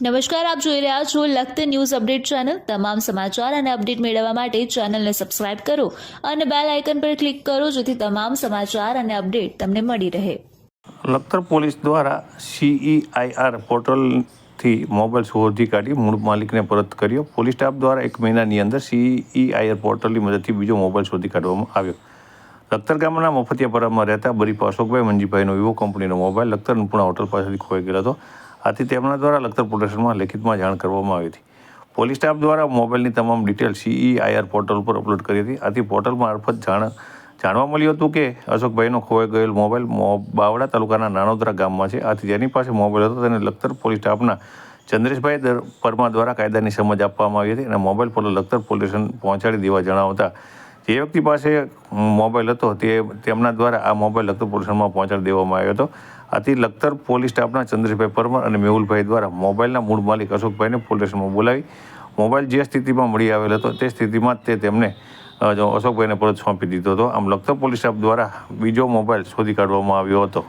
નમસ્કાર, આપ જોઈ રહ્યા છો લખતર ન્યૂઝ અપડેટ ચેનલ। તમામ સમાચાર અને અપડેટ મેળવવા માટે ચેનલને સબસ્ક્રાઇબ કરો અને બેલ આઇકન પર ક્લિક કરો જેથી તમામ સમાચાર અને અપડેટ તમને મળી રહે। લખતર પોલીસ દ્વારા CEIR પોર્ટલથી મોબાઈલ શોધી કાઢી મૂળ માલિકને પરત કર્યો। પોલીસ સ્ટાફ દ્વારા 1 મહિનાની અંદર CEIR પોર્ટલની મદદથી બીજો મોબાઈલ શોધી કાઢવામાં આવ્યો। લખતર ગામના મફતિયાપરામાં રહેતા બરીફ અશોકભાઈ મંજીભાઈનો વિવો કંપનીનો મોબાઈલ લખતર અન્નપૂર્ણા હોટલ પાસેથી ખોવાઈ ગયો હતો। આથી તેમના દ્વારા લખતર પોલીસ સ્ટેશનમાં લેખિતમાં જાણ કરવામાં આવી હતી। પોલીસ સ્ટાફ દ્વારા મોબાઈલની તમામ ડિટેલ CEIR પોર્ટલ પર અપલોડ કરી હતી। આથી પોર્ટલ મારફત જાણવા મળ્યું હતું કે અશોકભાઈનો ખોવાઈ ગયેલ મોબાઈલ બાવળા તાલુકાના નાનોદરા ગામમાં છે। આથી જેની પાસે મોબાઈલ હતો તેને લખતર પોલીસ સ્ટાફના ચંદ્રેશભાઈ પરમાર દ્વારા કાયદાની સમજ આપવામાં આવી હતી અને મોબાઈલ પર લખતર પોલીસ સ્ટેશન પહોંચાડી દેવા જણાવતા જે વ્યક્તિ પાસે મોબાઈલ હતો તેમના દ્વારા આ મોબાઈલ લખતર પોલીસ સ્ટેશનમાં પહોંચાડી દેવામાં આવ્યો હતો। આથી લખતર પોલીસ સ્ટાફના ચંદ્રેશભાઈ પરમાર અને મેહુલભાઈ દ્વારા મોબાઈલના મૂળ માલિક અશોકભાઈને પોલીસ સ્ટેશનમાં બોલાવી મોબાઈલ જે સ્થિતિમાં મળી આવેલ હતો તે સ્થિતિમાં જ તેમને અશોકભાઈને પરત સોંપી દીધો હતો। આમ લખતર પોલીસ સ્ટાફ દ્વારા બીજો મોબાઈલ શોધી કાઢવામાં આવ્યો હતો।